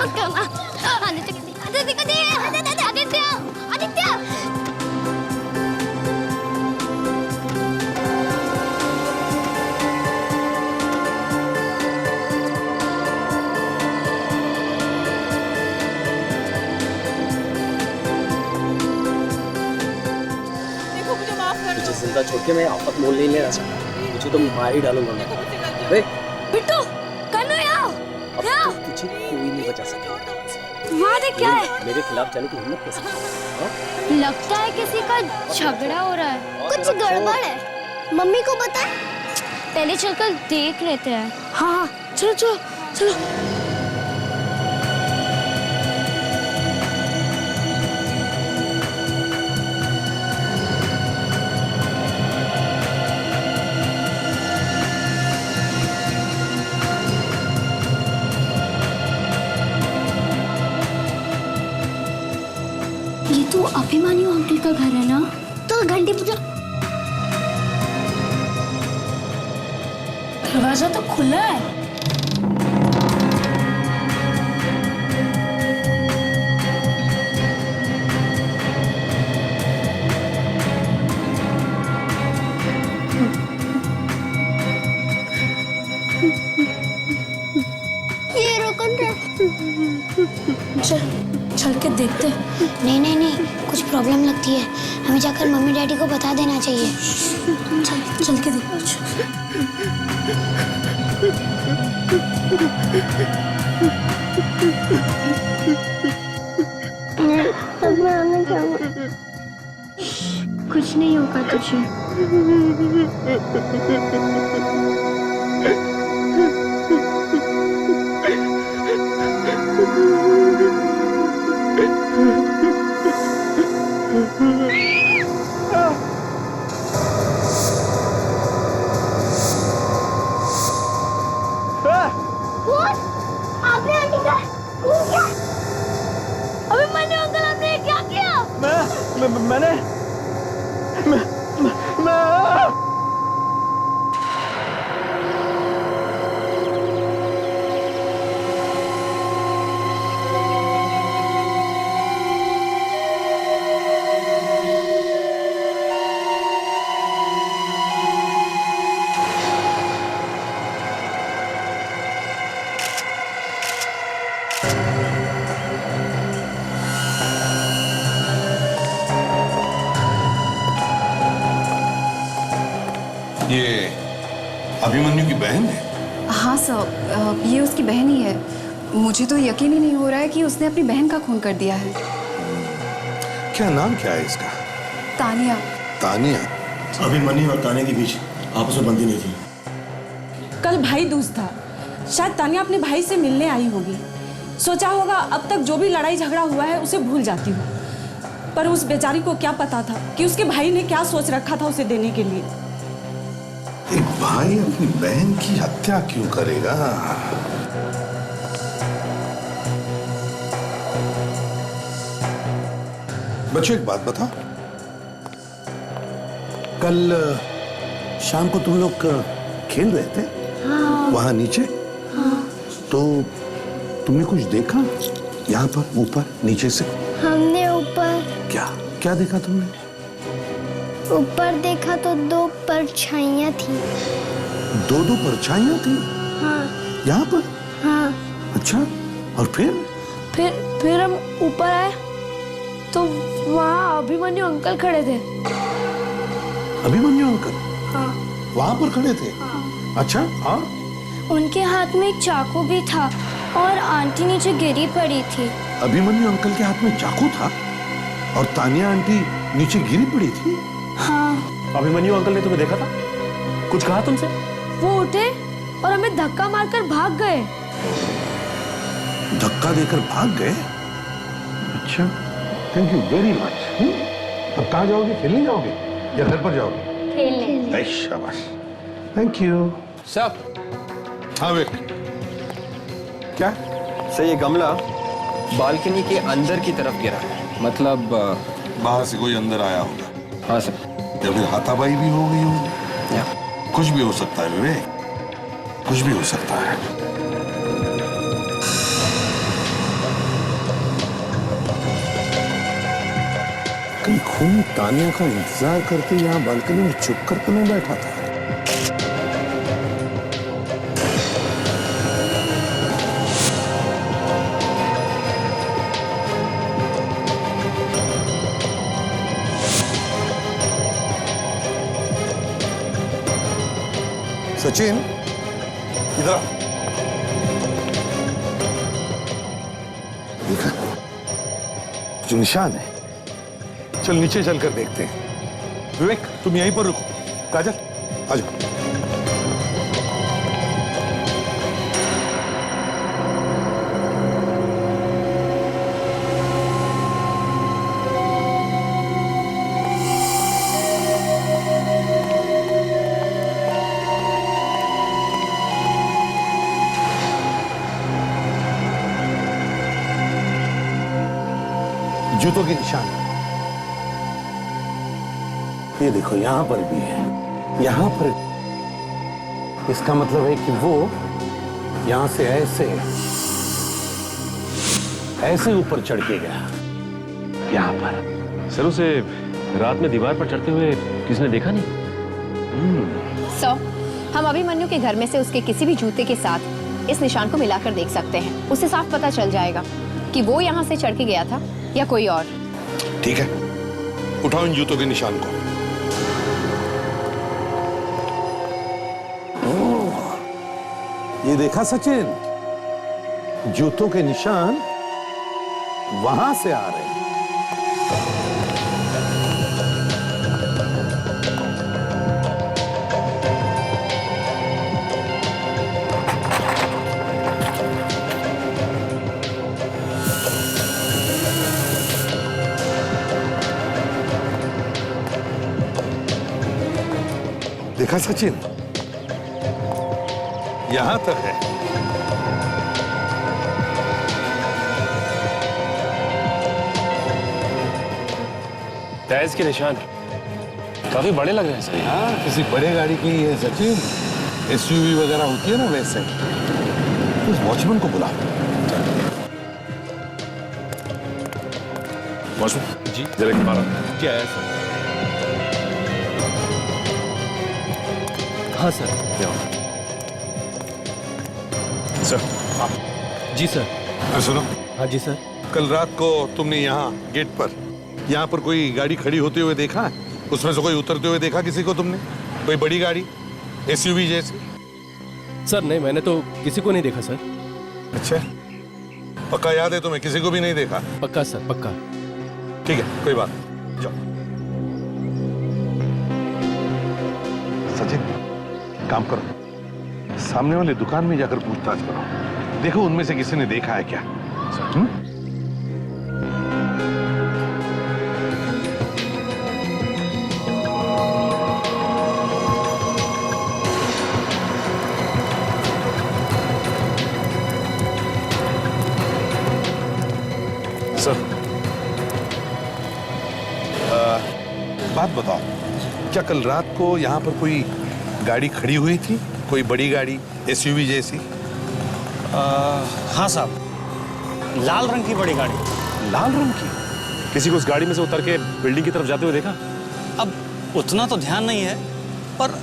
मत करना। आदित्य आदित्य आदित्य आदित्य। मुझे जिंदा छोड़ के मैं आफत मोल नहीं लेना चाहता। मुझे तो मार ही डालूंगा मैं। बिट्टू कन्हैया तुझे कोई नहीं बचा सकेगा। वहाँ देख क्या है? मेरे खिलाफ जाने की हिम्मत कैसे? लगता है किसी का झगड़ा हो रहा है। कुछ गड़बड़ है। मम्मी को बता। पहले चलकर देख लेते हैं। हाँ चलो चलो चलो। ये तो अभिमान्यु अंकल का घर है ना? तो घंटी बजा। दरवाजा तो खुला है। ये रोकन है। चल चल के देखते। नहीं नहीं नहीं, कुछ प्रॉब्लम लगती है। हमें जाकर मम्मी डैडी को बता देना चाहिए। चल चल के देख कुछ। कुछ नहीं होगा तुझे। आपने आंटी का खून किया। अभिमन्यु अंकल आपने क्या किया? मैंने ये अभिमन्यु की बहन है? हाँ सर, ये उसकी बहन ही है। मुझे तो यकीन ही नहीं हो रहा है कि उसने अपनी बहन का खून कर दिया है। क्या नाम क्या है इसका? तानिया। तानिया? अभिमन्यु और तानिया के बीच आपस में बनती नहीं थी। कल भाई दूज था, शायद तानिया अपने भाई से मिलने आई होगी। सोचा होगा अब तक जो भी लड़ाई झगड़ा हुआ है उसे भूल जाती हूँ। पर उस बेचारी को क्या पता था कि उसके भाई ने क्या सोच रखा था उसे देने के लिए। एक भाई अपनी बहन की हत्या क्यों करेगा? बच्चों एक बात बताओ, कल शाम को तुम लोग खेल रहे थे? हाँ। वहां नीचे? हाँ। तो तुमने कुछ देखा यहाँ पर ऊपर नीचे से? हमने ऊपर क्या क्या देखा तुमने? ऊपर देखा तो दो परछाइयाँ थी। दो परछाइयाँ थी? हाँ। यहाँ पर? हाँ। अच्छा, और फिर हम ऊपर आए तो वहाँ अभिमन्यु अंकल खड़े थे। अभिमन्यु अंकल? हाँ। वहाँ पर खड़े थे? हाँ। अच्छा, हाँ? उनके हाथ में एक चाकू भी था और आंटी नीचे गिरी पड़ी थी। अभिमन्यु अंकल के हाथ में चाकू था और तानिया आंटी नीचे गिरी पड़ी थी? हाँ। अभिमन्यु अंकल ने तुम्हें देखा था? कुछ कहा तुमसे? वो उठे और हमें धक्का मारकर भाग गए। धक्का देकर भाग गए? अच्छा, थैंक यू वेरी मच। अब कहाँ जाओगे? खेलने जाओगे या घर पर जाओगे? खेलने। शाबाश, थैंक यू। सब हाँ वे क्या सर, ये गमला बालकनी के अंदर की तरफ गिरा है। मतलब बाहर से कोई अंदर आया होगा? हाँ सर। या फिर हाथापाई भी हो गई होगी? कुछ भी हो सकता है विवेक, कुछ भी हो सकता है। कहीं खूनी तानिया का इंतजार करते यहाँ बालकनी में चुप कर तो नहीं बैठा था? सचिन, इधर आ। देखा जो निशान है, चल नीचे चलकर देखते हैं। विवेक, तुम यहीं पर रुको। काजल, आ जाओ। जूतों के निशान ये देखो, यहां पर भी है, यहां पर। इसका मतलब है कि वो यहां से ऐसे ऊपर चढ़ के गया, यहां पर। सर, उसे रात में दीवार पर चढ़ते हुए किसने देखा नहीं? हम अभिमन्यु के घर में से उसके किसी भी जूते के साथ इस निशान को मिलाकर देख सकते हैं। उससे साफ पता चल जाएगा कि वो यहाँ से चढ़ के गया था या कोई और। ठीक है, उठाओ इन जूतों के निशान को। ये देखा सचिन, जूतों के निशान वहां से आ रहे हैं। देखा सचिन, यहां तक है। टायर्स के निशान काफी बड़े लग रहे हैं सर। हाँ, किसी बड़े गाड़ी की है सचिन, एसयूवी वगैरह होती है ना, वैसे। उस वॉचमैन को बुला। वॉचमैन जी, जरा के बाहर क्या है सर? हाँ सर। क्या सर? जी सर। अरे सुनो। हाँ जी सर। कल रात को तुमने यहाँ गेट पर, यहाँ पर कोई गाड़ी खड़ी होते हुए देखा है? उसमें से कोई उतरते हुए देखा किसी को तुमने? कोई बड़ी गाड़ी, एसयूवी जैसी? सर नहीं, मैंने तो किसी को नहीं देखा सर। अच्छा, पक्का याद है तुम्हें? किसी को भी नहीं देखा? पक्का सर, पक्का। ठीक है, कोई बात नहीं, जाओ। सचिन, काम करो, सामने वाले दुकान में जाकर पूछताछ करो, देखो उनमें से किसी ने देखा है क्या। सर, बात बताओ, क्या कल रात को यहाँ पर कोई गाड़ी खड़ी हुई थी? कोई बड़ी गाड़ी, एसयूवी जैसी? हाँ साहब, लाल रंग की बड़ी गाड़ी। लाल रंग की? किसी को उस गाड़ी में से उतर के बिल्डिंग की तरफ जाते हुए देखा? अब उतना तो ध्यान नहीं है, पर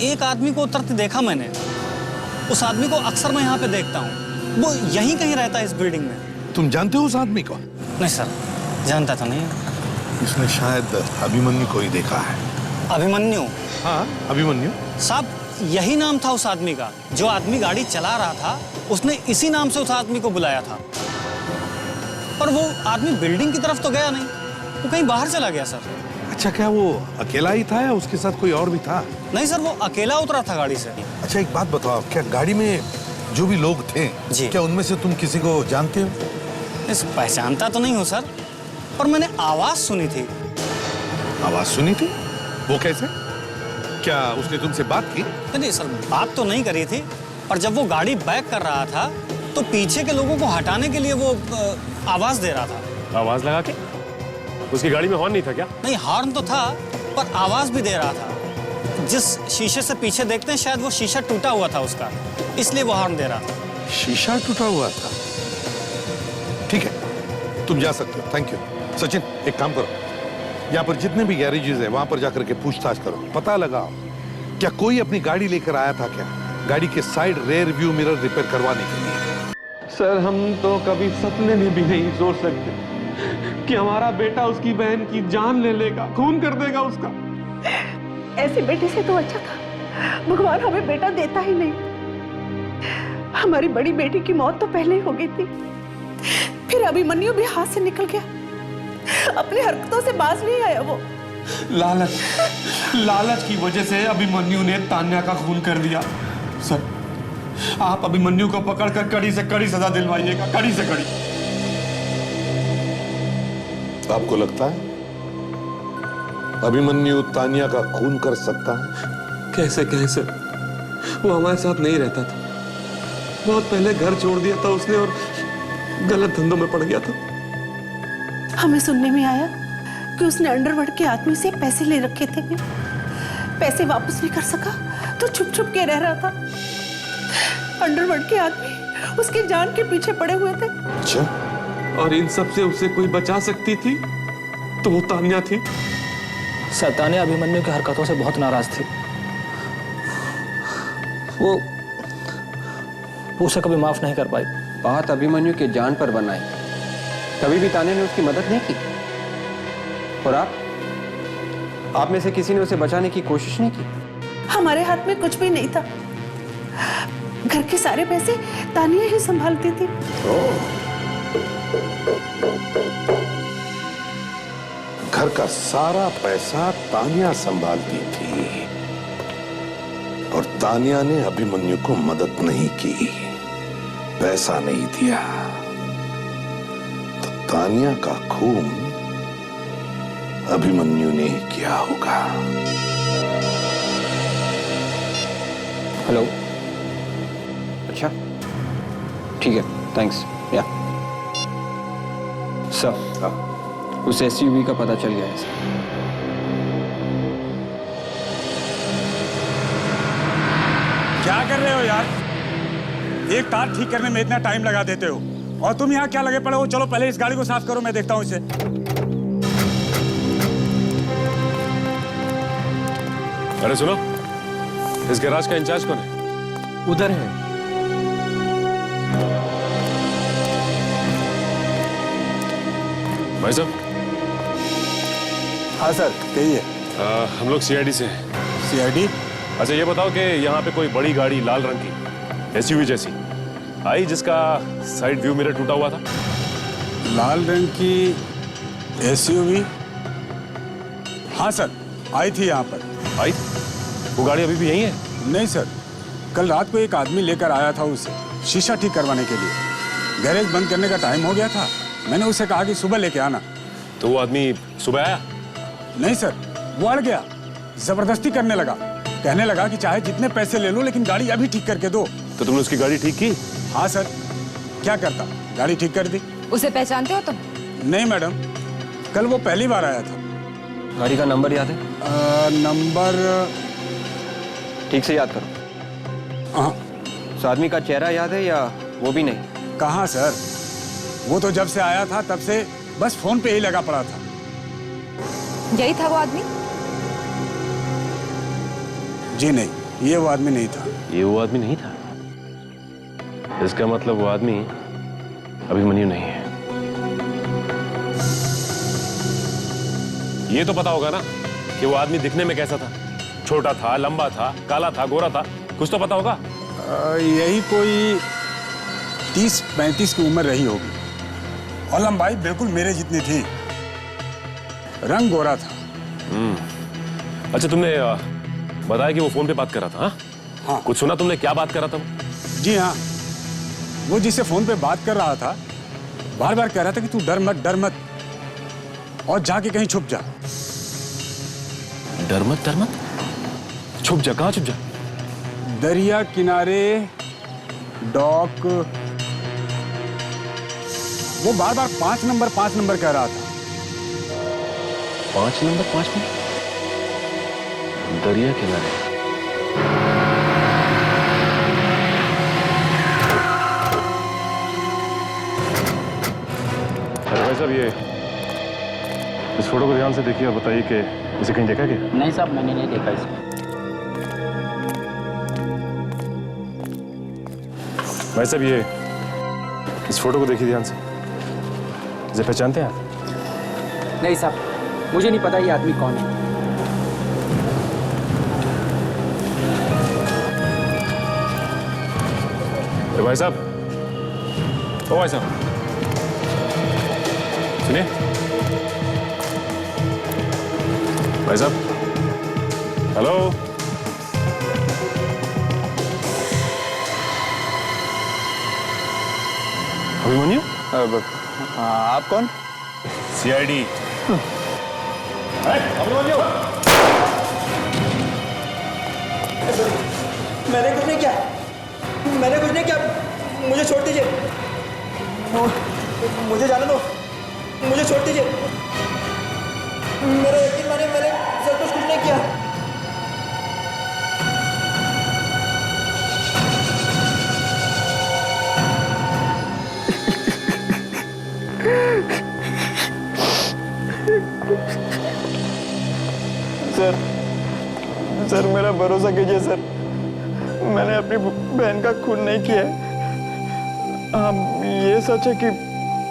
एक आदमी को उतरते देखा मैंने। उस आदमी को अक्सर मैं यहाँ पे देखता हूँ, वो यहीं कहीं रहता है इस बिल्डिंग में। तुम जानते हो उस आदमी को? नहीं सर, जानता तो नहीं। इसने शायद अभिमन्यु को ही देखा है। अभिमन्यु? हाँ, अभिमन्यु। साहब, यही नाम था उस आदमी का। जो आदमी गाड़ी चला रहा था, उसने इसी नाम से उस आदमी को बुलाया था। पर वो आदमी बिल्डिंग की तरफ तो गया नहीं, वो कहीं बाहर चला गया सर। अच्छा, क्या वो अकेला ही था या उसके साथ कोई और भी था? नहीं सर, वो अकेला उतरा था गाड़ी से। अच्छा, एक बात बताओ, क्या गाड़ी में जो भी लोग थे जी, क्या उनमें से तुम किसी को जानते हो? पहचानता तो नहीं हूँ सर, पर मैंने आवाज सुनी थी। आवाज सुनी थी? वो कैसे? क्या उसने तुमसे बात की? नहीं सर, बात तो नहीं करी थी, पर जब वो गाड़ी बैक कर रहा था तो पीछे के लोगों को हटाने के लिए वो आवाज दे रहा था। आवाज लगा के? उसकी गाड़ी में हॉर्न नहीं था क्या? नहीं, हॉर्न तो था, पर आवाज भी दे रहा था। जिस शीशे से पीछे देखते हैं, शायद वो शीशा टूटा हुआ था उसका, इसलिए वो हॉर्न दे रहा था। शीशा टूटा हुआ था? ठीक है, तुम जा सकते हो। Thank you. सचिन, एक काम करो, यहाँ पर जितने भी गैरेजेस हैं वहां पर जाकर के पूछताछ करो, पता लगाओ क्या कोई अपनी गाड़ी लेकर आया था क्या, गाड़ी के side rear view mirror repair करवाने के लिए। सर हम तो कभी सपने में भी नहीं सोच सकते कि हमारा बेटा उसकी बहन की जान ले लेगा, खून कर देगा उसका। ऐसे बेटे से तो अच्छा था भगवान हमें बेटा देता ही नहीं। हमारी बड़ी बेटी की मौत तो पहले ही हो गई थी, फिर अभिमन्यु भी हाथ से निकल गया, अपनी हरकतों से बाज नहीं आया वो। लालच की वजह से अभिमन्यु ने तान्या का खून कर दिया। सर आप अभिमन्यु को पकड़कर कड़ी से कड़ी सजा दिलवाइएगा, कड़ी से कड़ी। आपको लगता है अभिमन्यु तान्या का खून कर सकता है? कैसे सर, वो हमारे साथ नहीं रहता था, बहुत पहले घर छोड़ दिया था उसने और गलत धंधों में पड़ गया था। हमें सुनने में आया कि उसने अंडरवर्ल्ड के आदमी से पैसे ले रखे थे, पैसे वापस नहीं कर सका तो छुप छुप के रह रहा था। अंडरवर्ल्ड के आदमी उसकी जान के पीछे पड़े हुए थे। अच्छा, और इन सब से उसे कोई बचा सकती थी तो वो तान्या थी। तान्या अभिमन्यु की हरकतों से बहुत नाराज थी, वो उसे कभी माफ नहीं कर पाई। बात अभिमन्यु के जान पर बनाई, कभी भी तान्या ने उसकी मदद नहीं की। और आप में से किसी ने उसे बचाने की कोशिश नहीं की? हमारे हाथ में कुछ भी नहीं था, घर के सारे पैसे तानिया ही संभालती थी। घर का सारा पैसा तान्या संभालती थी और तान्या ने अभिमन्यु को मदद नहीं की, पैसा नहीं दिया, तो तान्या का खून अभिमन्यु ने किया होगा। हेलो, अच्छा ठीक है, थैंक्स। या सर, उस एसयूवी का पता चल गया है सर। क्या कर रहे हो यार? एक तार ठीक करने में इतना टाइम लगा देते हो और तुम यहाँ क्या लगे पड़े हो? चलो पहले इस गाड़ी को साफ करो, मैं देखता हूँ इसे। अरे सुनो, इस गैराज का इंचार्ज कौन है? उधर है। भाई साहब। हाँ सर, कहिए। हम लोग सीआईडी से हैं। सीआईडी? अच्छा ये बताओ कि यहाँ पे कोई बड़ी गाड़ी लाल रंग की एसयूवी जैसी आई जिसका साइड व्यू मिरर टूटा हुआ था? लाल रंग की एसयूवी? हाँ सर, आई थी यहाँ पर। आई? वो गाड़ी अभी भी यहीं है? नहीं सर, कल रात को एक आदमी लेकर आया था उसे शीशा ठीक करवाने के लिए। गैरेज बंद करने का टाइम हो गया था, मैंने उसे कहा कि सुबह लेके आना। तो वो आदमी सुबह आया? नहीं सर, वो अड़ गया, जबरदस्ती करने लगा, कहने लगा कि चाहे जितने पैसे ले लो लेकिन गाड़ी अभी ठीक करके दो। तो तुमने उसकी गाड़ी ठीक की? हाँ सर, क्या करता, गाड़ी ठीक कर दी। उसे पहचानते हो तुम? नहीं मैडम, कल वो पहली बार आया था। गाड़ी का नंबर याद है? नंबर ठीक से याद करो। हाँ। उस आदमी का चेहरा याद है या वो भी नहीं? कहाँ सर, वो तो जब से आया था तब से बस फोन पे ही लगा पड़ा था। यही था वो आदमी? जी नहीं, ये वो आदमी नहीं था। ये वो आदमी नहीं था? इसका मतलब वो आदमी अभिमन्यु नहीं है। ये तो पता होगा ना कि वो आदमी दिखने में कैसा था? छोटा था, लंबा था, काला था, गोरा था, कुछ तो पता होगा। यही कोई 30-35 की उम्र रही होगी और लंबाई बिल्कुल मेरे जितनी थी, रंग गोरा था। अच्छा तुमने बताया कि वो फोन पे बात कर रहा था? हाँ? हाँ। कुछ सुना तुमने, क्या बात कर रहा था वो? जी हाँ, वो जिससे फोन पे बात कर रहा था बार बार कह रहा था कि तू डर मत और जाके कहीं छुप जा। डर मत? छुप जा? कहाँ छुप जा? दरिया किनारे, डॉक। वो बार बार 5 नंबर कह रहा था। 5 नंबर? दरिया किनारे। अरे भाई साहब, ये इस फोटो को ध्यान से देखिए और बताइए कि इसे कहीं देखा क्या? नहीं साहब, मैंने नहीं देखा इसे। भाई साहब, ये इस फोटो को देखिए ध्यान से। इसे पहचानते हैं आप? नहीं साहब, मुझे नहीं पता ये आदमी कौन है। भाई साहब, ओ भाई साहब, सुनिए। भाई साहब, हेलो। अभिमन्यु? आप कौन? सीआईडी। अभिमन्यु, मैंने कुछ नहीं किया, मैंने कुछ नहीं किया, मुझे छोड़ दीजिए, मुझे जाने दो, मुझे छोड़ दीजिए, मेरा यकीन मानिए, मैंने सर कुछ नहीं किया। सर मेरा भरोसा कीजिए सर, मैंने अपनी बहन का खून नहीं किया है। हाँ, ये सच है कि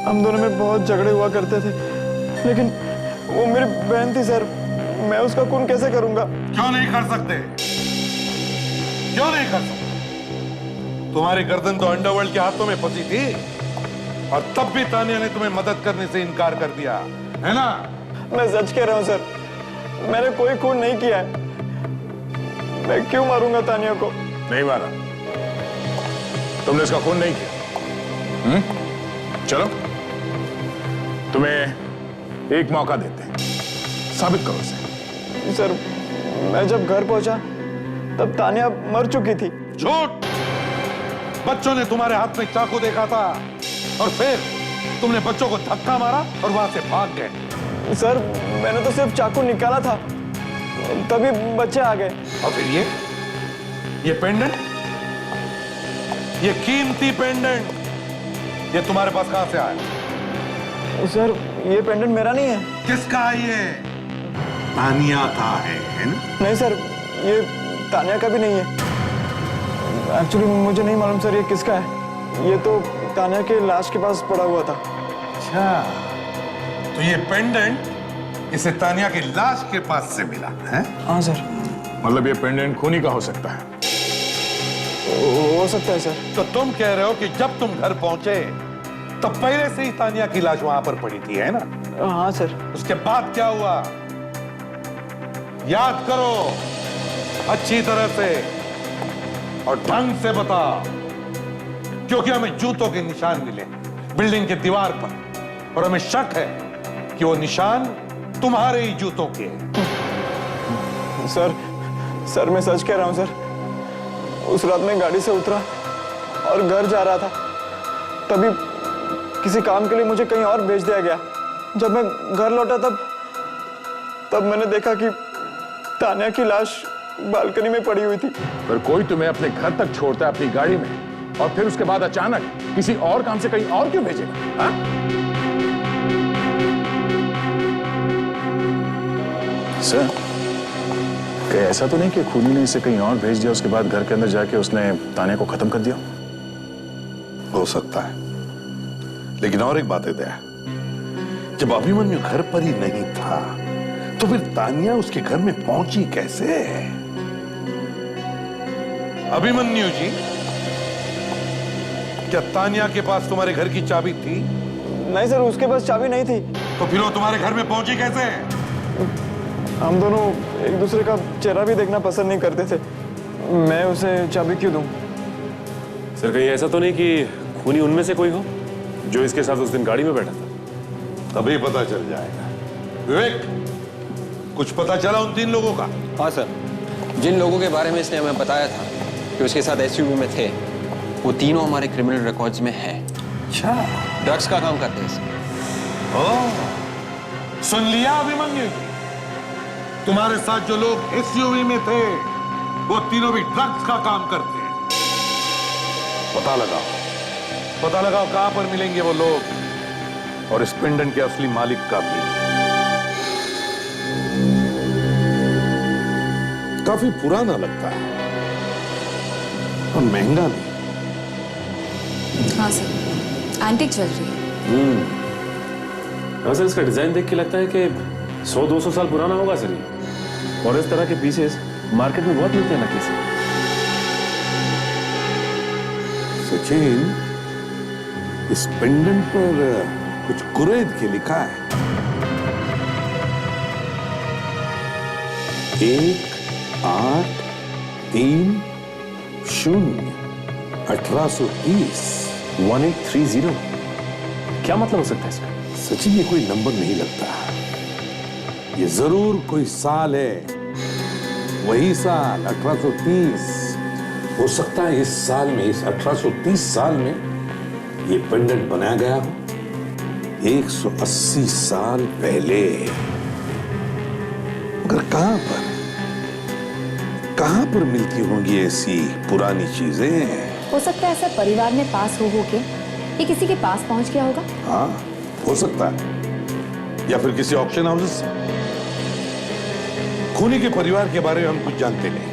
हम दोनों में बहुत झगड़े हुआ करते थे, लेकिन वो मेरी बहन थी सर, मैं उसका खून कैसे करूंगा? क्यों नहीं कर सकते? क्यों नहीं कर सकते? तुम्हारी गर्दन तो अंडरवर्ल्ड के हाथों में फंसी थी और तब भी तानिया ने तुम्हें मदद करने से इनकार कर दिया, है ना? मैं सच कह रहा हूँ सर, मैंने कोई खून नहीं किया है। मैं क्यों मारूंगा तानिया को? नहीं मारा, तुमने इसका खून नहीं किया। चलो, तुम्हें एक मौका देते हैं, साबित करो इसे। सर, मैं जब घर पहुंचा तब तानिया मर चुकी थी। झूठ! बच्चों ने तुम्हारे हाथ में चाकू देखा था और फिर तुमने बच्चों को धक्का मारा और वहां से भाग गए। सर, मैंने तो सिर्फ चाकू निकाला था, तभी बच्चे आ गए। और फिर ये पेंडेंट, ये कीमती पेंडेंट, ये तुम्हारे पास कहां से आया? सर, ये पेंडेंट मेरा नहीं है। किसका है ये? तानिया का है ना? नहीं सर, ये तानिया का भी नहीं है। एक्चुअली मुझे नहीं मालूम सर ये किसका है। ये तो तानिया के लाश के पास पड़ा हुआ था। अच्छा, तो ये पेंडेंट इसे तानिया की लाश के पास से मिला है? हाँ सर। मतलब ये पेंडेंट खूनी का हो सकता है? हो सकता है सर। तो तुम कह रहे हो कि जब तुम घर पहुंचे तब पहले से ही तानिया की लाश वहां पर पड़ी थी, है ना? हाँ सर। उसके बाद क्या हुआ? याद करो अच्छी तरह से और ढंग से बता, क्योंकि हमें जूतों के निशान मिले बिल्डिंग के दीवार पर और हमें शक है कि वो निशान तुम्हारे ही जूतों के हैं। सर मैं सच कह रहा हूं सर। उस रात में गाड़ी से उतरा और घर जा रहा था, तभी किसी काम के लिए मुझे कहीं और भेज दिया गया। जब मैं घर लौटा तब मैंने देखा कि तानिया की लाश बालकनी में पड़ी हुई थी। पर कोई तुम्हें अपने घर तक छोड़ता है अपनी गाड़ी में और फिर उसके बाद अचानक किसी और काम से कहीं और क्यों भेजेगा? सर, क्या ऐसा तो नहीं कि खूनी ने इसे कहीं और भेज दिया, उसके बाद घर के अंदर जाके उसने तानिया को खत्म कर दिया? हो सकता है, लेकिन और एक बात है दया, जब अभिमन्यु घर पर ही नहीं था तो फिर तानिया उसके घर में पहुंची कैसे? अभिमन्यु जी, क्या तानिया के पास तुम्हारे घर की चाबी थी? नहीं सर, उसके पास चाबी नहीं थी। तो फिर वो तुम्हारे घर में पहुंची कैसे? हम दोनों एक दूसरे का चेहरा भी देखना पसंद नहीं करते थे। मैं उसे चाबी क्यों दूं? सर, कहीं ऐसा तो नहीं कि खूनी उनमें से कोई हो जो इसके साथ उस दिन गाड़ी में बैठा था? तभी पता चल जाएगा। विवेक, कुछ पता चला उन 3 लोगों का? हाँ सर, जिन लोगों के बारे में इसने हमें बताया था कि उसके साथ एसयूवी में थे, वो तीनों हमारे क्रिमिनल रिकॉर्ड्स में हैं। अच्छा, ड्रग्स का काम करते हैं सर। ओह, सुन लिया अभिमन्यु जी, तुम्हारे साथ जो लोग एसयूवी में थे वो तीनों भी ड्रग्स का काम करते हैं। पता लगाओ कहां पर मिलेंगे वो लोग और इस पेंडेंट के असली मालिक का भी। काफी पुराना लगता है और महंगा नहीं। हाँ सर, एंटीक ज्वेलरी है। हाँ सर, इसका डिजाइन देख के लगता है कि 100-200 साल पुराना होगा सर ये। और इस तरह के पीसेस मार्केट में बहुत मिलते हैं नकली से। सचिन, इस पेंडेंट पर कुछ कुरैद के लिखा है। 1830 1830 क्या मतलब हो सकता है इसका? सचिन, ये कोई नंबर नहीं लगता, ये जरूर कोई साल है। वही साल 1830। हो सकता है इस साल में, इस 1830 साल में ये पेंडेंट बनाया गया हो 180 साल पहले। मगर कहां पर मिलती होंगी ऐसी पुरानी चीजें? हो सकता है सर परिवार में पास हो के ये किसी के पास पहुंच गया होगा। हाँ, हो सकता है, या फिर किसी ऑक्शन हाउस से। खूनी के परिवार के बारे में हम कुछ जानते नहीं,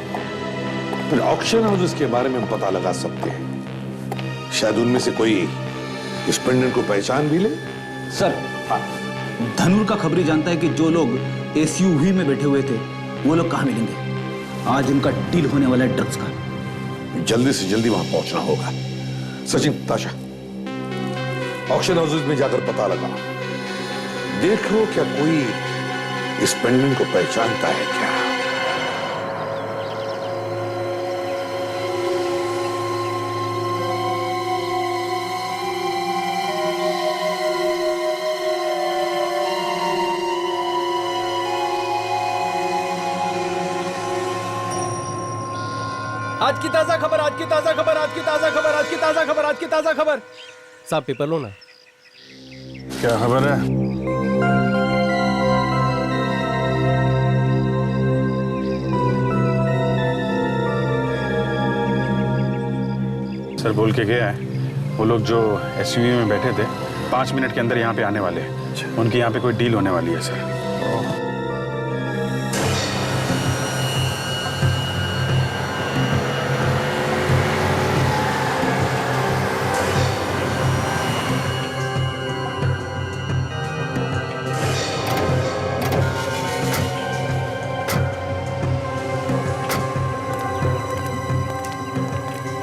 फिर ऑक्शन हाउस के बारे में हम पता लगा सकते हैं। शायद उनमें से कोई इस पेंडेंट को पहचान भी ले। सर, धनुर का खबरी जानता है कि जो लोग एसयूवी में बैठे हुए थे वो लोग कहां मिलेंगे। आज उनका डील होने वाला है ड्रग्स का। जल्दी से जल्दी वहां पहुंचना होगा। सचिन, ताशा, ऑक्शन हाउस में जाकर पता लगा, देखो क्या कोई इस पेंडेंट को पहचानता है क्या। आज की ताजा खबर, आज की ताजा खबर, आज की ताजा खबर, आज की ताजा खबर, आज की ताजा खबर। साहब पेपर लो ना। क्या खबर है? सर बोल के गया है, वो लोग जो एसयूवी में बैठे थे 5 मिनट के अंदर यहाँ पे आने वाले हैं। उनकी यहाँ पे कोई डील होने वाली है सर।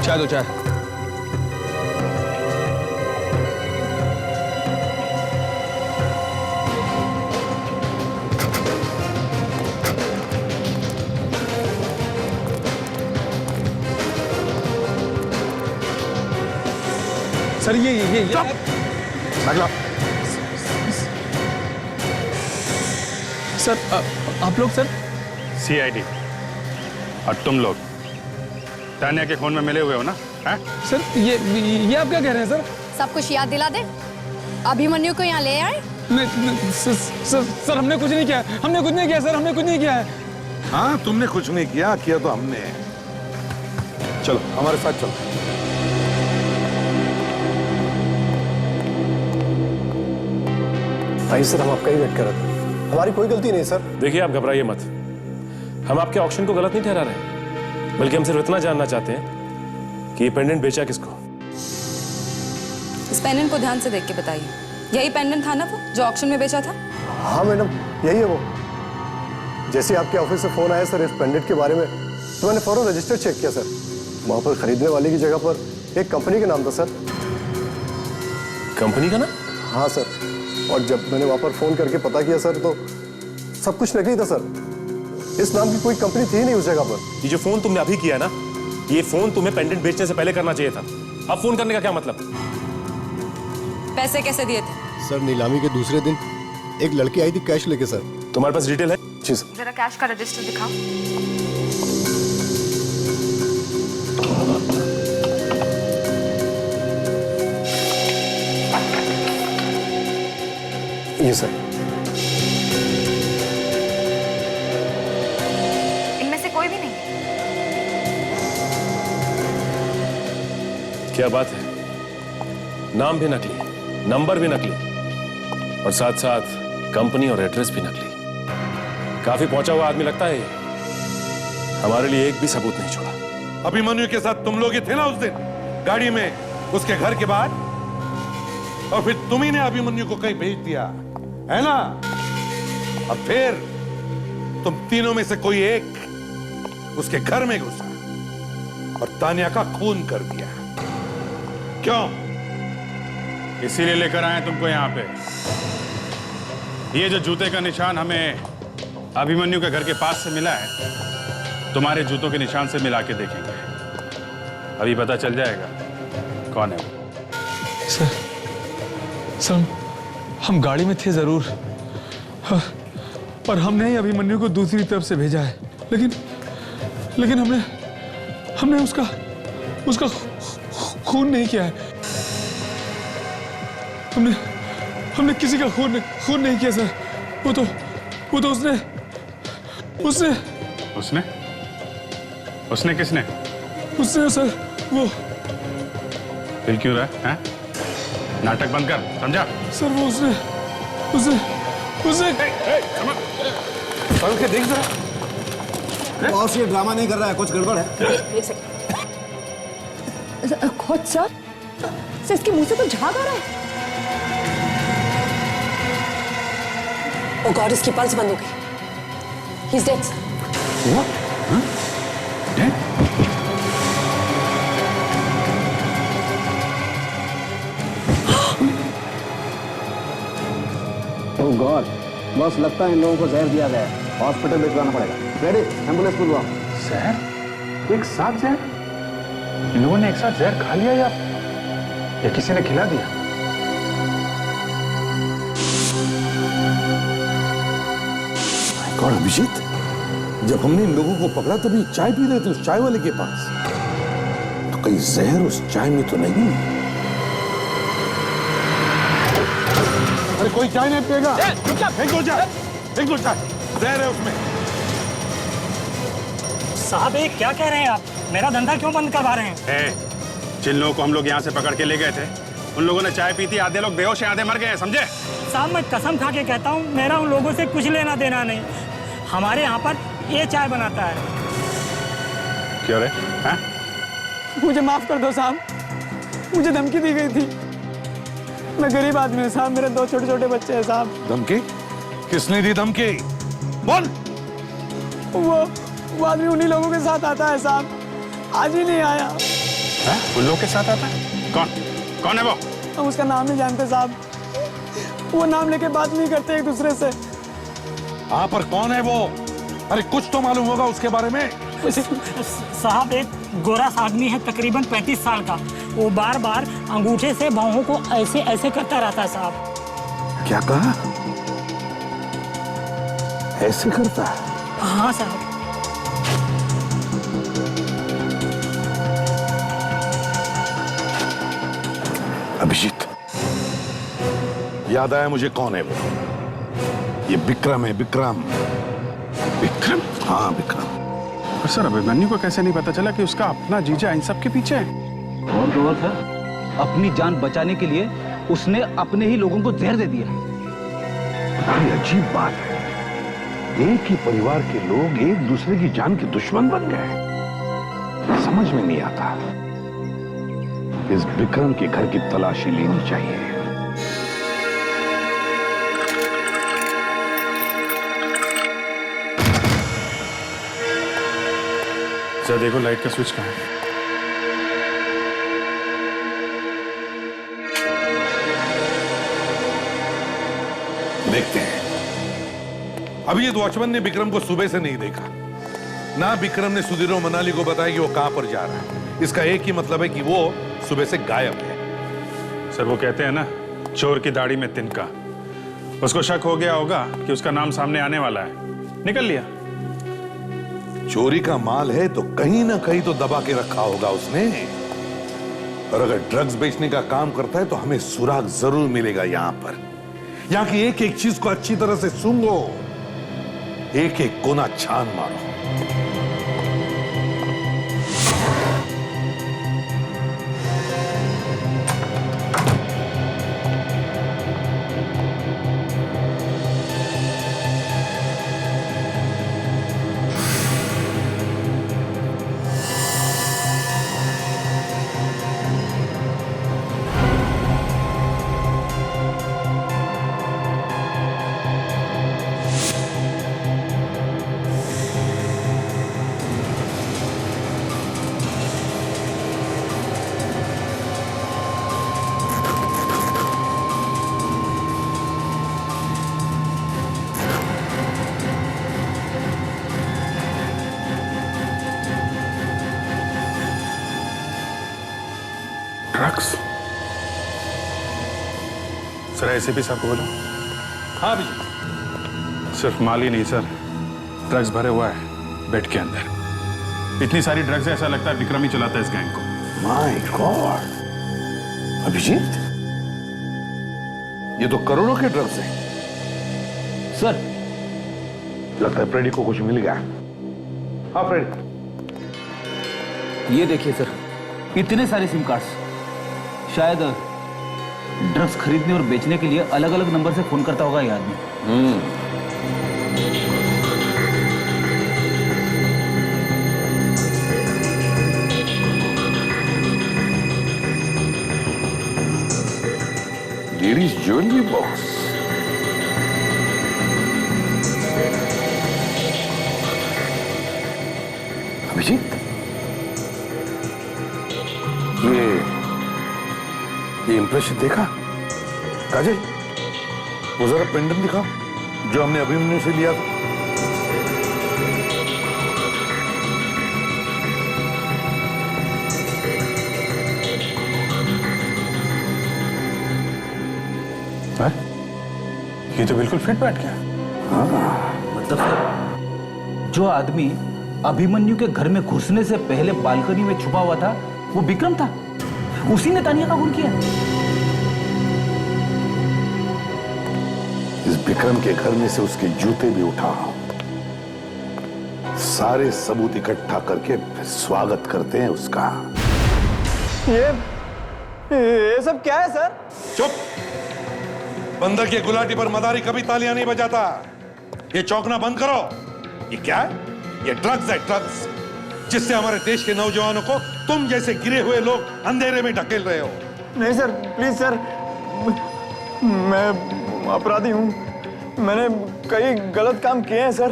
चाय दो, चाय। सर ये मतलब सर आप लोग सर सीआईडी और तुम लोग तानिया के खून में मिले हुए हो ना? सर ये आप क्या कह रहे हैं सर? सब कुछ याद दिला दे। अभिमन्यु को यहाँ ले आए? नहीं सर हमने कुछ नहीं किया, हमने कुछ नहीं किया सर, हमने कुछ नहीं किया है। हाँ, तुमने कुछ नहीं किया, किया तो हमने। चलो हमारे साथ चलो। भाई सर, हम आपका ही वेट कर रहे थे, हमारी कोई गलती नहीं सर। देखिए, आप घबराइए मत। हम आपके ऑक्शन को गलत नहीं ठहरा रहे, बल्कि हम सिर्फ इतना जानना चाहते हैं कि ये पेंडेंट बेचा किसको। इस पेंडेंट को ध्यान से देख के बताइए, यही पेंडेंट था ना वो जो ऑक्शन में बेचा था? हाँ मैडम, यही है वो। जैसे आपके ऑफिस से फोन आया सर इस पेंडेंट के बारे में, तो मैंने फौरन रजिस्टर चेक किया सर। वहाँ पर खरीदने वाले की जगह पर एक कंपनी का नाम था सर। कंपनी का नाम? हाँ सर, और जब मैंने वहाँ पर फोन करके पता किया सर, तो सब कुछ नकली था सर। इस नाम की कोई कंपनी थी नहीं उस जगह पर। ये जो फोन तुमने अभी किया ना, ये फोन तुम्हें पेंडेंट बेचने से पहले करना चाहिए था। अब फोन करने का क्या मतलब? पैसे कैसे दिए थे? सर, नीलामी के दूसरे दिन एक लड़की आई थी कैश लेके सर। तुम्हारे पास डिटेल है? जी सर। जरा कैश का रजिस्टर दिखाओ। ये सर। इनमें से कोई भी नहीं? क्या बात है, नाम भी नकली, नंबर भी नकली, और साथ साथ कंपनी और एड्रेस भी नकली। काफी पहुंचा हुआ आदमी लगता है ये। हमारे लिए एक भी सबूत नहीं छोड़ा। अभिमन्यु के साथ तुम लोग ही थे ना उस दिन गाड़ी में उसके घर के बाहर, और फिर तुम ही ने अभिमन्यु को कहीं भेज दिया है ना। अब फिर तुम तीनों में से कोई एक उसके घर में घुसा और तानिया का खून कर दिया। क्यों? इसीलिए लेकर आए तुमको यहाँ पे। ये जो जूते का निशान हमें अभिमन्यु के घर के पास से मिला है, तुम्हारे जूतों के निशान से मिला के देखेंगे। अभी पता चल जाएगा कौन है वो। सर हम गाड़ी में थे जरूर, और हमने ही अभिमन्यु को दूसरी तरफ से भेजा है, लेकिन हमने उसका खून नहीं किया है। हमने किसी का खून नहीं किया सर। वो तो उसने किसने? उसने सर वो। फिर क्यों रहा है? नाटक बंद कर, समझा? सर वो उसने के देख जरा, बॉस ये ड्रामा नहीं कर रहा है, कुछ गड़बड़ है। एक सेकंड। खुद सर इसके मुंह से तो झाग आ रहा है। ओ गॉड, इसकी पल्स बंद हो गई। He's dead, sir. What? Huh? Dead? Oh God, boss लगता है इन लोगों को जहर दिया गया है, हॉस्पिटल भिजवाना पड़ेगा। रेडी, एम्बुलेंस बुलवाओ। जहर? एक साथ जहर? इन लोगों ने एक साथ जहर खा लिया या किसी ने खिला दिया? कौन? अभिजीत, जब हमने इन लोगों को पकड़ा तभी चाय पी रहे थे उस चाय वाले के पास, तो कहीं जहर उस चाय में तो नहीं? अरे कोई चाय नहीं पिएगा। फेंक दो चाय, जहर है उसमें। साहब ये क्या कह रहे हैं आप? मेरा धंधा क्यों बंद करवा रहे हैं? जिन लोगों को हम लोग यहाँ से पकड़ के ले गए थे, उन लोगों ने चाय पी थी, आधे लोग बेहोश हैं, आधे मर गए, समझे? साहब मैं कसम खा के कहता हूँ, मेरा उन लोगों से कुछ लेना देना नहीं। हमारे यहाँ पर ये चाय बनाता है। क्यों रे? मुझे माफ कर दो साहब, मुझे धमकी दी गई थी। मैं गरीब आदमी हूँ साहब, मेरे 2 छोटे-छोटे बच्चे हैं साहब। धमकी? किसने दी धमकी? बोल। वो आदमी उन्हीं लोगों के साथ आता है साहब, आज ही नहीं आया। उन लोगों के साथ आता है? कौन है वो? हम उसका नाम नहीं जानते साहब, वो नाम लेके बात नहीं करते एक दूसरे से। हाँ पर कौन है वो? अरे कुछ तो मालूम होगा उसके बारे में। साहब एक गोरा सा आदमी है, तकरीबन 35 साल का। वो बार बार अंगूठे से बाहों को ऐसे ऐसे करता रहता है साहब। क्या कहा? ऐसे करता है? हाँ साहब। अभिजीत, याद आया मुझे कौन है वो। ये विक्रम है, विक्रम। विक्रम? हाँ विक्रम। पर सर अभिमन्यु को कैसे नहीं पता चला कि उसका अपना जीजा इन सब के पीछे है? और तो और सर, अपनी जान बचाने के लिए उसने अपने ही लोगों को जहर दे दिया। बड़ी अजीब बात है, एक ही परिवार के लोग एक दूसरे की जान के दुश्मन बन गए। समझ में नहीं आता। इस विक्रम के घर की तलाशी लेनी चाहिए। सर देखो लाइट का स्विच कहाँ है? देखते हैं। अभी ये वॉचमैन ने विक्रम को सुबह से नहीं देखा, ना विक्रम ने सुधीर और मनाली को बताया कि वो कहां पर जा रहा है। इसका एक ही मतलब है कि वो सुबह से गायब है। सर वो कहते हैं ना, चोर की दाढ़ी में तिनका। उसको शक हो गया होगा कि उसका नाम सामने आने वाला है, निकल लिया। चोरी का माल है तो कहीं ना कहीं तो दबा के रखा होगा उसने। और अगर ड्रग्स बेचने का काम करता है तो हमें सुराग जरूर मिलेगा। यहां पर यहां की एक एक चीज को अच्छी तरह से सूंघो, एक एक कोना छान मारो। ड्रग्स? सर एसीपी साहब को बोलो। हाँ भैया। सिर्फ माल ही नहीं सर, ड्रग्स भरे हुआ है बेड के अंदर। इतनी सारी ड्रग्स है, ऐसा लगता है विक्रम ही चलाता है इस गैंग को। माय गॉड, अभिजीत, ये तो करोड़ों के ड्रग्स हैं। सर, लगता है फ्रेडी को कुछ मिल गया। हाँ फ्रेडी, ये देखिए सर, इतने सारे सिम कार्ड्स। शायद ड्रग्स खरीदने और बेचने के लिए अलग अलग नंबर से फोन करता होगा ये आदमी। Ladies jewellery box. अभिजीत, ये इंप्रेशन देखा? काजल, वो जरा पेंडेंट दिखाओ जो हमने अभिमन्यु से लिया था। ये तो बिल्कुल फिट बैठ गया। मतलब सर, जो आदमी अभिमन्यु के घर में घुसने से पहले बालकनी में छुपा हुआ था, वो विक्रम था। उसी ने तानिया का खून किया। इस विक्रम के घर में से उसके जूते भी उठा, सारे सबूत इकट्ठा करके फिर स्वागत करते हैं उसका। ये सब क्या है सर? चुप! बंदर की गुलाटी पर मदारी कभी तालियां नहीं बजाता। ये चौंकना बंद करो। ये क्या है? ये ड्रग्स है, ड्रग्स, जिससे हमारे देश के नौजवानों को तुम जैसे गिरे हुए लोग अंधेरे में ढकेल रहे हो। नहीं सर, प्लीज सर, मैं अपराधी हूँ। मैंने कई गलत काम किए हैं सर,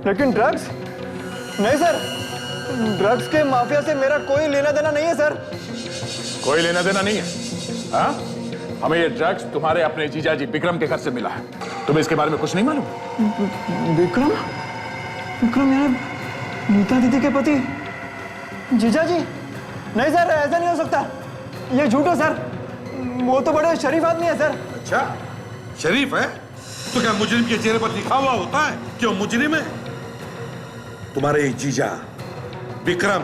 लेकिन ड्रग्स नहीं सर। ड्रग्स के माफिया से मेरा कोई लेना देना नहीं है सर। कोई लेना देना नहीं है? हाँ? हमें ये ड्रग्स तुम्हारे अपने जीजाजी विक्रम के घर से मिला है। तुम्हें इसके बारे में कुछ नहीं मालूम? विक्रम? विक्रम मेरे नीता दीदी के पति? जीजाजी? नहीं सर, ऐसा नहीं हो सकता। ये झूठ है सर। वो तो बड़े शरीफ आदमी है सर। अच्छा, शरीफ है? तो क्या मुजरिम के चेहरे पर लिखा हुआ होता है कि वो मुजरिम है? तुम्हारे ये जीजा विक्रम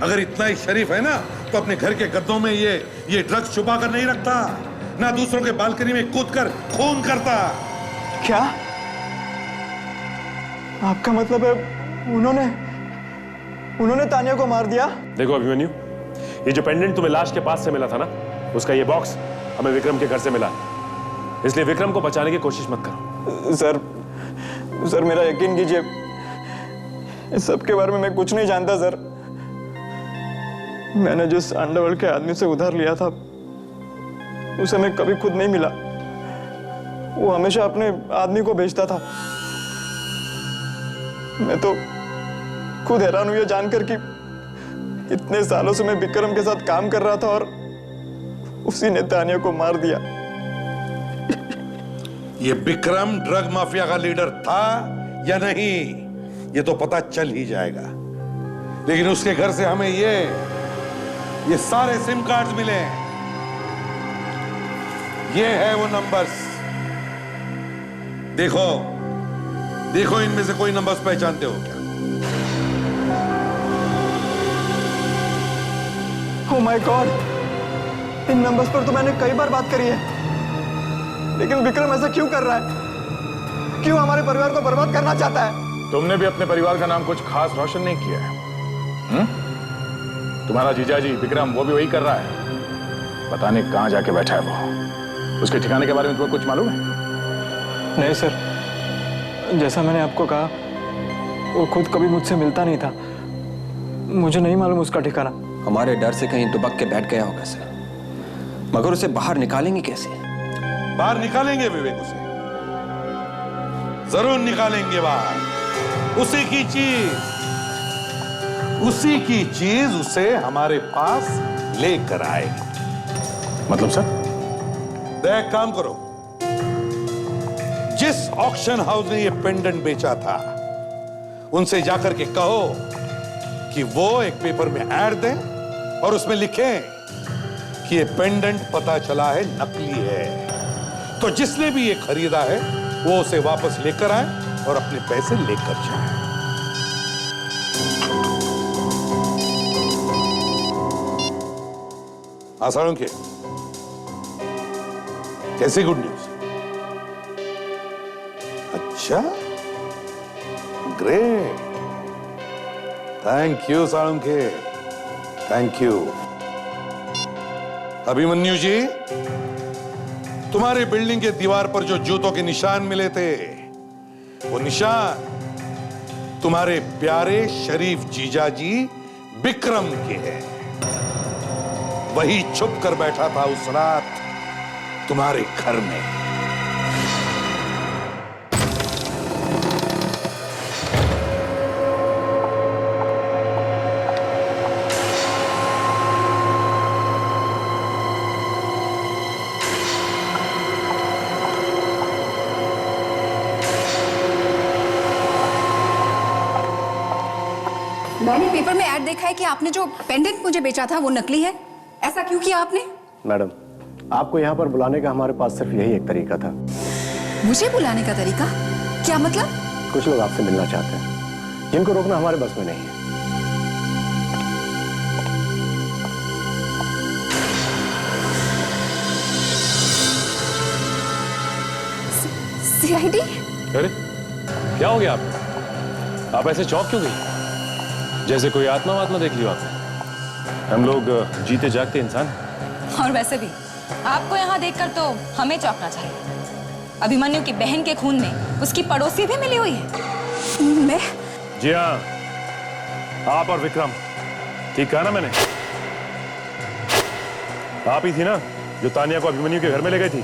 अगर इतना ही शरीफ है ना, तो अपने घर के गद्दों में ये ड्रग्स छुपा कर नहीं रखता, ना दूसरों के बालकनी में कूदकर खून करता। क्या आपका मतलब है उन्होंने तानिया को मार दिया? देखो अभिमन्यु, ये जो पेंडेंट तुम्हें लाश के पास से मिला था ना, उसका ये बॉक्स हमें विक्रम के घर से मिला, इसलिए विक्रम को बचाने की कोशिश मत करो। सर मेरा यकीन कीजिए, इस सब के बारे में मैं कुछ नहीं जानता सर। मैंने जिस अंडरवर्ल्ड के आदमी से उधार लिया था, उसे मैं कभी खुद नहीं मिला। वो हमेशा अपने आदमी को बेचता था। मैं तो खुद हैरान हुई जानकर कि इतने सालों से मैं विक्रम के साथ काम कर रहा था और उसी ने तानिया को मार दिया। ये विक्रम ड्रग माफिया का लीडर था या नहीं, ये तो पता चल ही जाएगा। लेकिन उसके घर से हमें ये सारे सिम कार्ड्स मिले। ये है वो नंबर्स। देखो इनमें से कोई नंबर्स पहचानते हो क्या? Oh my God, in numbers पर तो मैंने कई बार बात करी है, लेकिन विक्रम ऐसा क्यों कर रहा है? क्यों हमारे परिवार को बर्बाद करना चाहता है? तुमने भी अपने परिवार का नाम कुछ खास रोशन नहीं किया है। तुम्हारा जीजाजी विक्रम वो भी वही कर रहा है। पता नहीं कहां जाके बैठा है वो। उसके ठिकाने के बारे में तुम्हें कुछ मालूम है? नहीं सर, जैसा मैंने आपको कहा, वो खुद कभी मुझसे मिलता नहीं था। मुझे नहीं मालूम उसका ठिकाना। हमारे डर से कहीं दुबक के बैठ गया होगा सर, मगर उसे बाहर निकालेंगे कैसे? बाहर निकालेंगे विवेक, उसे जरूर निकालेंगे बाहर। उसी की चीज उसे हमारे पास लेकर आएगी। मतलब सर? देख, काम करो, जिस ऑक्शन हाउस ने ये पेंडेंट बेचा था, उनसे जाकर के कहो कि वो एक पेपर में ऐड दें और उसमें लिखें कि ये पेंडेंट पता चला है नकली है। तो जिसने भी ये खरीदा है वो उसे वापस लेकर आए और अपने पैसे लेकर जाए। आसाराम के कैसी गुड न्यूज? अच्छा, great, thank you Salunkhe, thank you. Abhimanyu ji, तुम्हारे बिल्डिंग के दीवार पर जो जूतों के निशान मिले थे, वो निशान तुम्हारे प्यारे शरीफ जीजाजी विक्रम के हैं। वही छुप कर बैठा था उस रात तुम्हारे घर में। मैंने पेपर में ऐड देखा है कि आपने जो पेंडेंट मुझे बेचा था वो नकली है। ऐसा क्यों किया आपने? मैडम, आपको यहाँ पर बुलाने का हमारे पास सिर्फ यही एक तरीका था। मुझे बुलाने का तरीका? क्या मतलब? कुछ लोग आपसे मिलना चाहते हैं, जिनको रोकना हमारे बस में नहीं है। सीआईडी? अरे क्या हो गया आप ऐसे चौंक क्यों गई? जैसे कोई आत्मा वात्मा देख लियो आपने। हम लोग जीते जागते इंसान। और वैसे भी आपको यहाँ देखकर तो हमें चौंकना चाहिए। अभिमन्यु की बहन के खून में उसकी पड़ोसी भी मिली हुई है। मैं? जी हाँ, आप और विक्रम। ठीक कहा ना मैंने? आप ही थी ना जो तानिया को अभिमन्यु के घर में ले गई थी।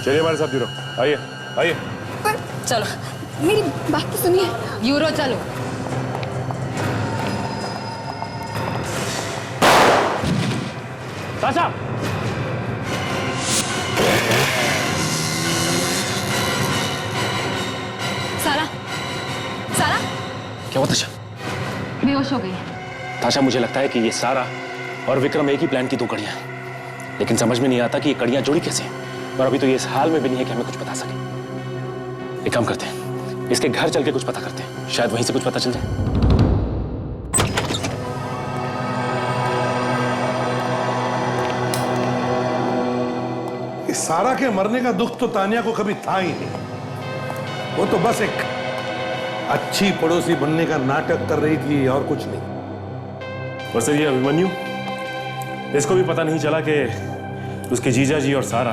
चलिए हमारे साथ ब्यूरो, आइए आइए। पर चलो, मेरी बात तो सुनिए। ब्यूरो चलो। ताशा! सारा, सारा? क्या हुआ ताशा? बेहोश हो गई। ताशा, मुझे लगता है कि ये सारा और विक्रम एक ही प्लान की दो कड़ियां हैं, लेकिन समझ में नहीं आता कि ये कड़ियां जुड़ी कैसे हैं। और अभी तो ये इस हाल में भी नहीं है कि हमें कुछ बता सके। एक काम करते हैं, इसके घर चल के कुछ पता करते हैं, शायद वहीं से कुछ पता चल जाए। सारा के मरने का दुख तो तानिया को कभी था ही नहीं। वो तो बस एक अच्छी पड़ोसी बनने का नाटक कर रही थी और कुछ नहीं। और सर, ये अभिमन्यु, इसको भी पता नहीं चला कि उसके जीजा जी और सारा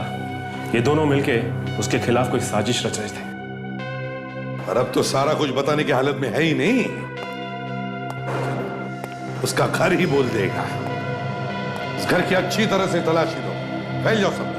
ये दोनों मिलके उसके खिलाफ कोई साजिश रच रहे थे। और अब तो सारा कुछ बताने की हालत में है ही नहीं। उसका घर ही बोल देगा। इस घर की अच्छी तरह से तलाशी लो। फैल जाओ सब।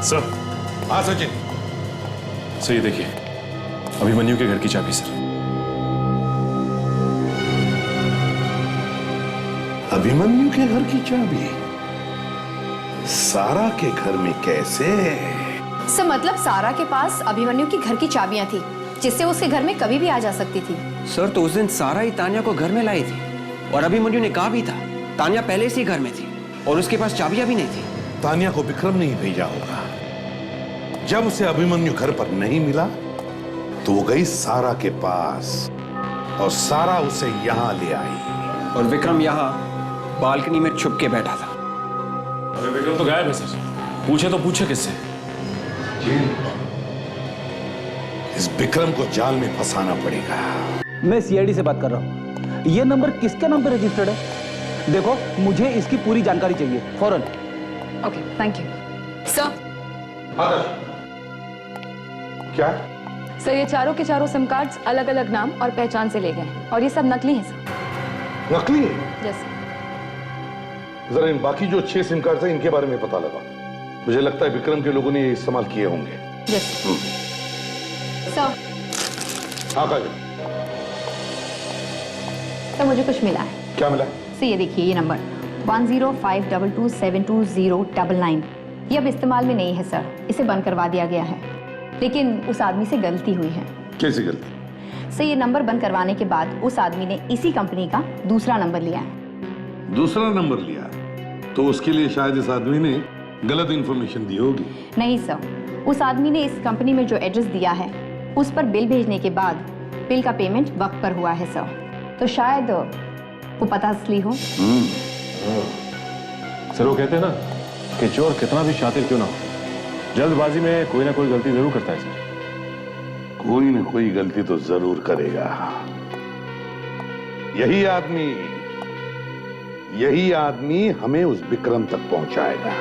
सर। हाँ सचिन। सर, ये देखिए, अभिमन्यु के घर की चाबी सर। अभिमन्यु के घर की चाबी सारा के घर में कैसे? सर, मतलब सारा के पास अभिमन्यु की घर की चाबियां थी, जिससे उसके घर में कभी भी आ जा सकती थी। सर, तो उस दिन सारा ही तानिया को घर में लाई थी, और अभिमन्यु ने कहा भी था तानिया पहले से ही घर में थी और उसके पास चाबियां भी नहीं थी। तानिया को विक्रम ने ही भेजा होगा। जब उसे अभिमन्यु घर पर नहीं मिला तो वो गई सारा के पास और सारा उसे यहां ले आई। और विक्रम यहां बालकनी में छुप के बैठा था। अरे विक्रम तो गायब है सर। पूछे तो पूछे किससे? इस विक्रम को जाल में फंसाना पड़ेगा। मैं सीआईडी से बात कर रहा हूँ। ये नंबर किसके नाम पे रजिस्टर्ड है? देखो, मुझे इसकी पूरी जानकारी चाहिए फौरन। Okay, thank you sir. क्या? सर, ये चारों के चारों सिम कार्ड्स अलग अलग नाम और पहचान से ले गए और ये सब नकली हैं सर। नकली? यस। जरा इन बाकी जो 6 सिम कार्ड है इनके बारे में पता लगा। मुझे लगता है विक्रम के लोगों ने ये इस्तेमाल किए होंगे। सर हाँ काजल, सर मुझे कुछ मिला है। क्या मिला? सर ये देखिए, ये नंबर 1052272099 ये अब इस्तेमाल में नहीं है सर, इसे बंद करवा दिया गया है। लेकिन उस आदमी से गलती हुई है। कैसी गलती? सर ये नंबर बंद करवाने के बाद उस आदमी ने इसी कंपनी का दूसरा नंबर लिया है। दूसरा नंबर लिया? तो उसके लिए शायद इस आदमी ने गलत इंफॉर्मेशन दी होगी। नहीं सर, उस आदमी ने इस कंपनी में जो एड्रेस दिया है उस पर बिल भेजने के बाद बिल का पेमेंट वक्त पर हुआ है सर, तो शायद वो पता असली हो। सर वो कहते हैं ना कि चोर कितना भी शातिर क्यों ना हो, जल्दबाजी में कोई ना कोई गलती जरूर करता है सर। कोई ना कोई गलती तो जरूर करेगा। यही आदमी हमें उस विक्रम तक पहुंचाएगा।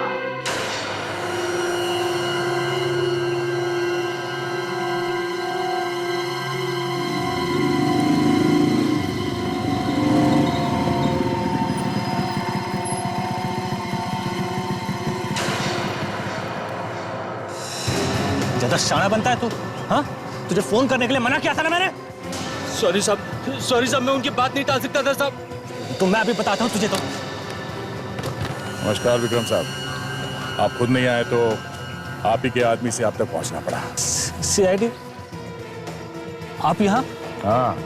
ज्यादा शाना बनता है तू, हाँ? तुझे फोन करने के लिए मना किया था ना मैंने। सॉरी साहब, मैं उनकी बात नहीं टाल सकता था साहब। तो मैं अभी बताता हूँ तुझे। तो नमस्कार विक्रम साहब, आप खुद नहीं आए तो आप ही के आदमी से आप तक पहुंचना पड़ा। सीआईडी आप यहाँ? हाँ,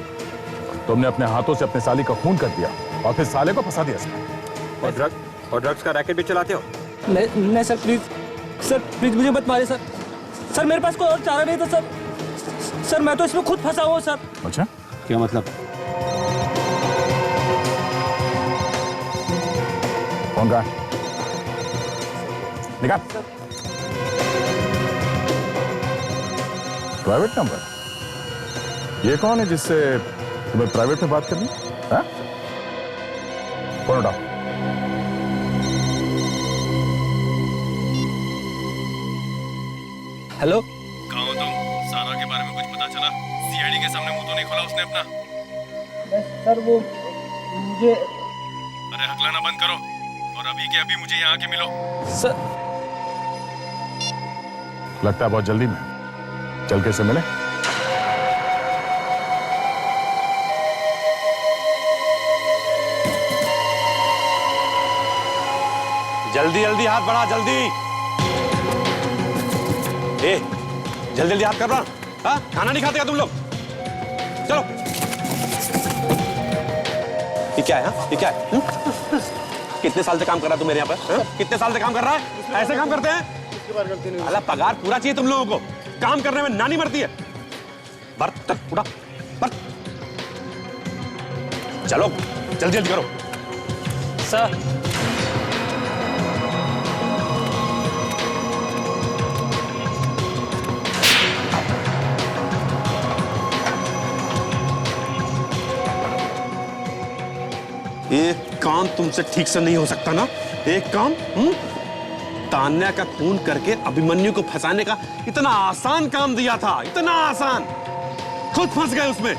तुमने अपने हाथों से अपने साली का खून कर दिया और फिर साले को फंसा दिया। और ड्रग्स का रैकेट भी चलाते हो? नहीं सर, प्लीज मुझे मत मारे सर। सर मेरे पास कोई और चारा नहीं था सर, मैं तो इसमें खुद फंसा हुआ सर। अच्छा, क्या मतलब? फोन कहाँ? निकाल। Private number? ये कौन है जिससे तुम्हें प्राइवेट में बात करनी? हाँ? फोन उठाओ। हेलो, कहाँ हो तुम? सारा के बारे में कुछ पता चला? सीआईडी के सामने मुंह तो नहीं खोला उसने अपना? सर वो मुझे। अरे हकलाना बंद करो और अभी के अभी मुझे यहाँ आके मिलो। सर लगता है बहुत जल्दी में, चल के से मिले। जल्दी जल्दी हाथ बढ़ा, जल्दी। जल्दी जल्दी हाथ कर रहा। हाँ? खाना नहीं खाते क्या तुम लोग? चलो। ये क्या है? ये क्या है? कितने साल से काम कर रहा है तू मेरे यहाँ पर? कितने साल से काम कर रहा है? ऐसे काम करते हैं? अल्लाह पगार पूरा चाहिए तुम लोगों को, काम करने में नानी मरती है। बर्तन उठा, चलो जल्दी जल्दी करो। सर एक काम तुमसे ठीक से नहीं हो सकता ना? एक काम तान्या का खून करके अभिमन्यु को फंसाने का इतना आसान काम दिया था, इतना आसान, खुद फंस गए उसमें।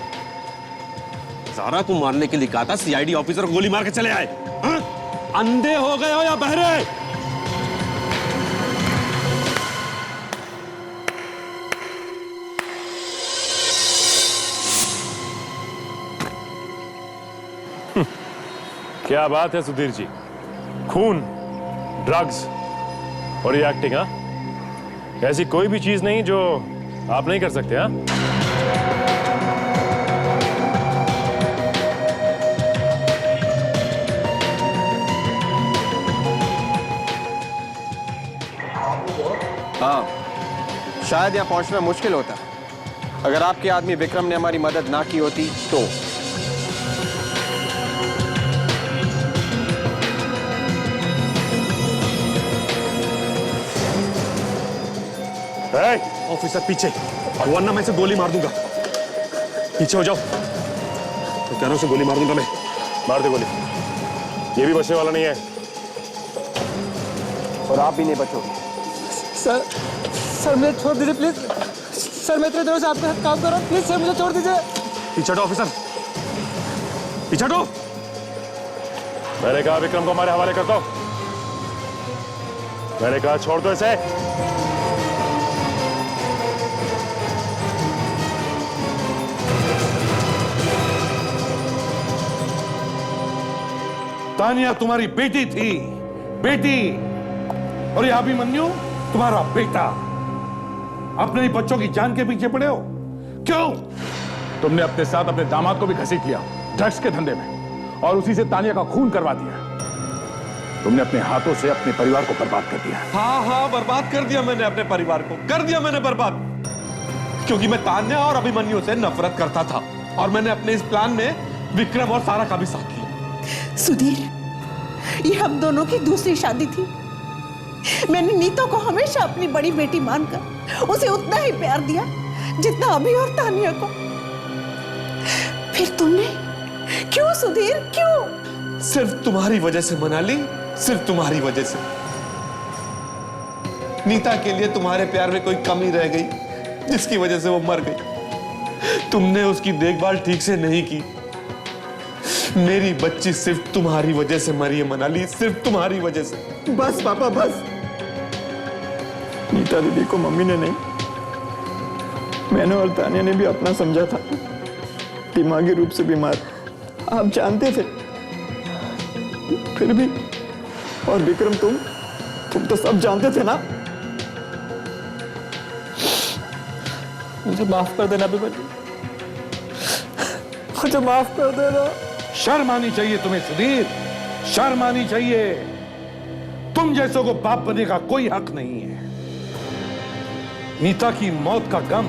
ज़ारा को मारने के लिए कहा था, सीआईडी ऑफिसर को गोली मार के चले आए। हाँ? अंधे हो गए हो या बहरे? क्या बात है सुधीर जी, खून, ड्रग्स और ये एक्टिंग, हाँ? ऐसी कोई भी चीज नहीं जो आप नहीं कर सकते, हाँ? हाँ, शायद यहाँ पहुंचना मुश्किल होता अगर आपके आदमी विक्रम ने हमारी मदद ना की होती तो। ऑफिसर पीछे, वरना मैं इसे गोली मार दूंगा। पीछे हो जाओ। तो कह रहा हूं उसे गोली मार दूंगा मैं। मार दे गोली, ये भी बचने वाला नहीं है। और आप भी नहीं बचोगे। सर मुझे छोड़ दीजिए प्लीज। सर मैं इतने दिनों से आपके साथ काम कर रहा हूँ, प्लीज सर मुझे छोड़ दीजिए। पीछे हटो ऑफिसर, पीछे हटो। मैंने कहा विक्रम को हमारे हवाले कर दो। मैंने कहा छोड़ दो इसे। तानिया तुम्हारी बेटी थी, बेटी, और यह अभिमन्यु तुम्हारा बेटा। अपने ही बच्चों की जान के पीछे पड़े हो क्यों? तुमने अपने साथ अपने दामाद को भी घसीट लिया ड्रग्स के धंधे में, और उसी से तानिया का खून करवा दिया। तुमने अपने हाथों से अपने परिवार को बर्बाद कर दिया। हाँ हाँ, बर्बाद कर दिया मैंने अपने परिवार को, कर दिया मैंने बर्बाद, क्योंकि मैं तान्या और अभिमन्यु से नफरत करता था, और मैंने अपने इस प्लान में विक्रम और सारा का भी साथ लिया। सुधीर, ये हम दोनों की दूसरी शादी थी। मैंने नीतू को हमेशा अपनी बड़ी बेटी मानकर उसे उतना ही प्यार दिया जितना अभी और तानिया को। फिर तुमने क्यों सुधीर, क्यों? सिर्फ तुम्हारी वजह से मनाली, सिर्फ तुम्हारी वजह से। नीता के लिए तुम्हारे प्यार में कोई कमी रह गई, जिसकी वजह से वो मर गई। तुमने उसकी देखभाल ठीक से नहीं की। मेरी बच्ची सिर्फ तुम्हारी वजह से मरी है मनाली, सिर्फ तुम्हारी वजह से। बस पापा बस। नीता दीदी को मम्मी ने नहीं, मैंने और तानिया ने भी अपना समझा था। दिमागी रूप से बीमार, आप जानते थे। फिर भी, और विक्रम तुम तो सब जानते थे ना। मुझे माफ कर देना अभिमन्यु, मुझे माफ कर देना। शर्म आनी चाहिए तुम्हें सुधीर, शर्म आनी चाहिए। तुम जैसों को बाप बनने का कोई हक नहीं है। नीता की मौत का गम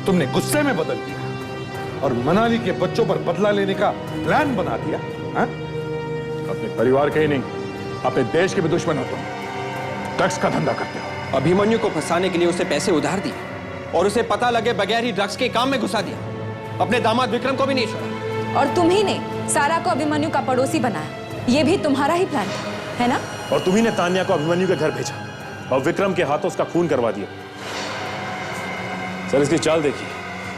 तुमने गुस्से में बदल दिया और मनाली के बच्चों पर बदला लेने का प्लान बना दिया। हा? अपने परिवार के ही नहीं, अपने देश के भी दुश्मन हो तुम। ड्रग्स का धंधा करते हो। अभिमन्यु को फंसाने के लिए उसे पैसे उधार दिए और उसे पता लगे बगैर ही ड्रग्स के काम में घुसा दिया। अपने दामाद विक्रम को भी नहीं छोड़ा। और तुम ही ने सारा को अभिमन्यु का पड़ोसी बनाया। ये भी तुम्हारा ही प्लान था, है ना? और तुम्ही ने तान्या को अभिमन्यु के घर भेजा और विक्रम के हाथों उसका खून करवा दिया। सर, इसकी चाल देखिए,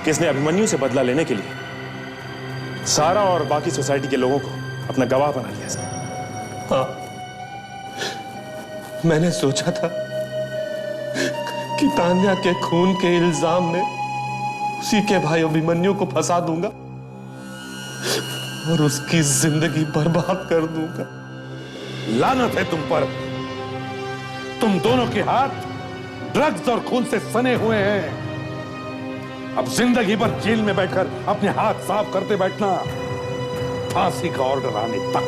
किसने अभिमन्यु से बदला लेने के लिए सारा और बाकी सोसाइटी के लोगों को अपना गवाह बना लिया। सर, हाँ, मैंने सोचा था कि तान्या के खून के इल्जाम में उसी के भाई अभिमन्यु को फंसा दूंगा और उसकी जिंदगी बर्बाद कर दूंगा। लानत है तुम पर। तुम दोनों के हाथ ड्रग्स और खून से सने हुए हैं। अब जिंदगी भर जेल में बैठकर अपने हाथ साफ करते बैठना, फांसी का ऑर्डर आने तक।